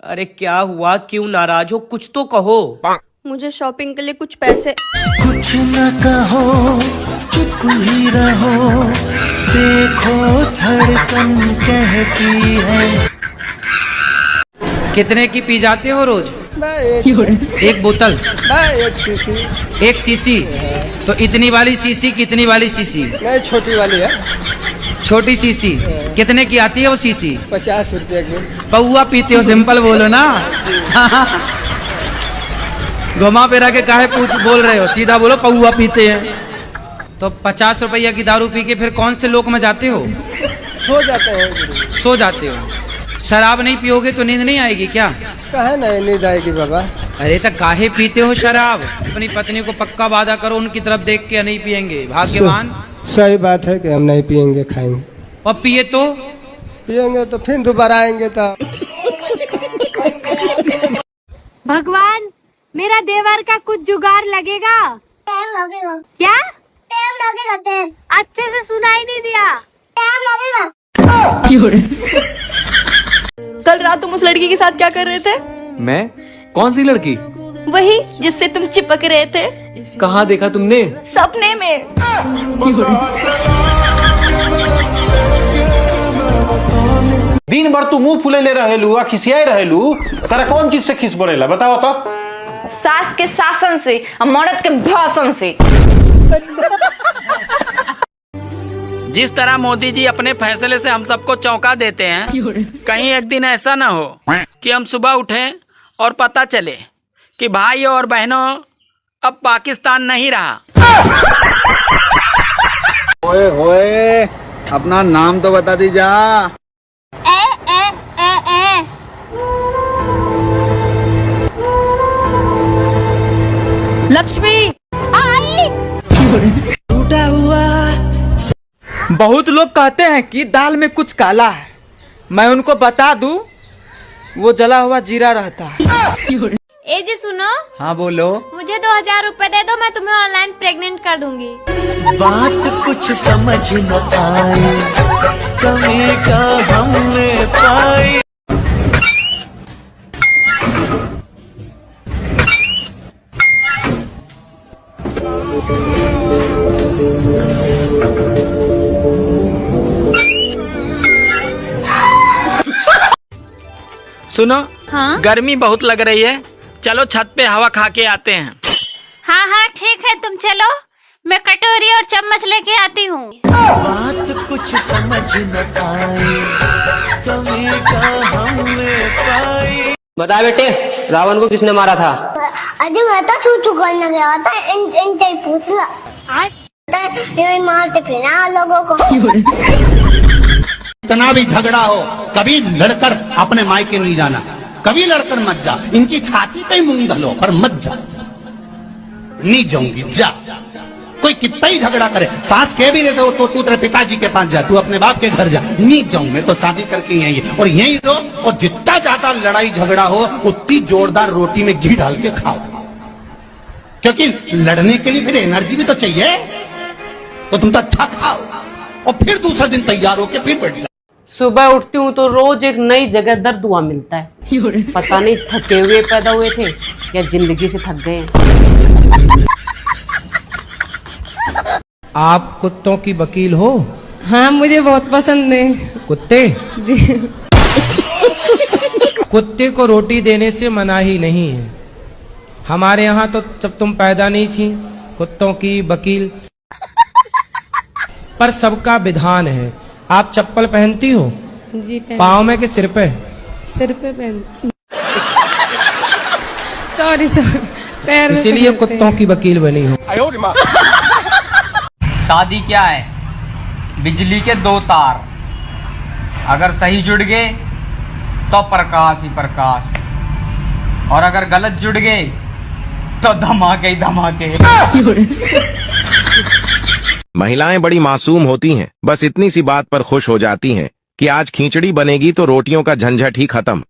अरे क्या हुआ, क्यों नाराज हो? कुछ तो कहो। मुझे शॉपिंग के लिए कुछ पैसे। कुछ न कहो, चुप ही रहो, देखो धड़कन कहती है। कितने की पी जाते हो रोज? एक बोतल? एक सीसी। तो इतनी वाली सीसी कितनी वाली सीसी? नहीं, छोटी वाली है। छोटी सीसी कितने की आती है वो सीसी? 50 रुपये की। पौआ पीते हो, सिंपल बोलो ना। घुमा फिरा के काहे पूछ बोल रहे हो, सीधा बोलो पौआ पीते हैं। तो 50 रुपया की दारू पी के फिर कौन से लोक में जाते हो? सो जाते हैं। सो जाते हो। शराब नहीं पियोगे तो नींद नहीं आएगी क्या? काहे नहीं नींद आएगी बाबा? अरे तो काहे पीते हो शराब? अपनी पत्नी को पक्का वादा करो उनकी तरफ देख के नहीं पियेंगे। भाग्यवान। सही बात है कि हम नहीं पियेंगे, खाएंगे। और पिए तो पियेंगे तो फिर दोबारा आएंगे तो। भगवान, मेरा देवर का कुछ जुगाड़ लगेगा। टाइम लगेगा। क्या? टाइम लगेगा। टाइम अच्छे से सुनाई नहीं दिया। टाइम लगेगा। कल रात तुम उस लड़की के साथ क्या कर रहे थे? मैं? कौन सी लड़की? वही जिससे तुम चिपक रहे थे। कहाँ देखा तुमने? सपने में। दिन भर तू मुंह फुले ले रहेलू आ खिसियाई रहेलू, तारा कौन चीज से खिस पड़ेला बताओ तो? सास के शासन से, मर्द के भाषण से। जिस तरह मोदी जी अपने फैसले से हम सबको चौंका देते हैं, कहीं एक दिन ऐसा न हो कि हम सुबह उठें और पता चले कि भाइयों और बहनों अब पाकिस्तान नहीं रहा। ओए होए, अपना नाम तो बता दीजा। लक्ष्मी आई। टूटा हुआ। बहुत लोग कहते हैं कि दाल में कुछ काला है। मैं उनको बता दूं, वो जला हुआ जीरा रहता है। ए जी सुनो। हाँ बोलो। मुझे 2000 रुपए दे दो, मैं तुम्हें ऑनलाइन प्रेग्नेंट कर दूंगी। बात कुछ समझ न आई, कमी का हमने पाई। सुनो। हाँ? गर्मी बहुत लग रही है, चलो छत पे हवा खा के आते हैं। हाँ हाँ ठीक है, तुम चलो, मैं कटोरी और चम्मच लेके आती हूँ। बात कुछ समझ न आई, कमी का हमने पाई। बता बेटे, रावण को किसने मारा था? अरे मैं तो छू करने गया था, इनसे पूछ ला। ये मारते फिर लोगों को। इतना भी झगड़ा हो, कभी लड़कर अपने मायके नहीं जाना, कभी लड़कर मत जा। इनकी छाती पे मूंग धलो पर मत जा। नहीं जाऊंगी, जा। कोई कितना ही झगड़ा करे, सास कह भी देते हो तो तू तेरे पिताजी के पास जा, तू अपने बाप के घर जा। नहीं जाऊं, मैं तो शादी करके यही है और यही रहो। और जितना ज्यादा लड़ाई झगड़ा हो, उतनी जोरदार रोटी में घी डाल के खाओ, क्योंकि लड़ने के लिए फिर एनर्जी भी तो चाहिए। तो तुम तो अच्छा खाओ और फिर दूसरा दिन तैयार होके फिर बैठ जाओ। सुबह उठती हूँ तो रोज एक नई जगह दर्द हुआ मिलता है। पता नहीं थके हुए पैदा हुए थे या जिंदगी से थक गए। आप कुत्तों की वकील हो? हाँ, मुझे बहुत पसंद है कुत्ते। कुत्ते को रोटी देने से मनाही नहीं है। हमारे यहाँ तो जब तुम पैदा नहीं थी, कुत्तों की वकील। पर सबका विधान है। आप चप्पल पहनती हो? जी पाँव में के सिर पे? सिर पे पहन। सॉरी पैर में। इसीलिए कुत्तों की वकील बनी हो। शादी क्या है? बिजली के दो तार, अगर सही जुड़ गए तो प्रकाश ही प्रकाश, और अगर गलत जुड़ गए तो धमाके ही धमाके। महिलाएं बड़ी मासूम होती हैं, बस इतनी सी बात पर खुश हो जाती हैं कि आज खिचड़ी बनेगी तो रोटियों का झंझट ही खत्म।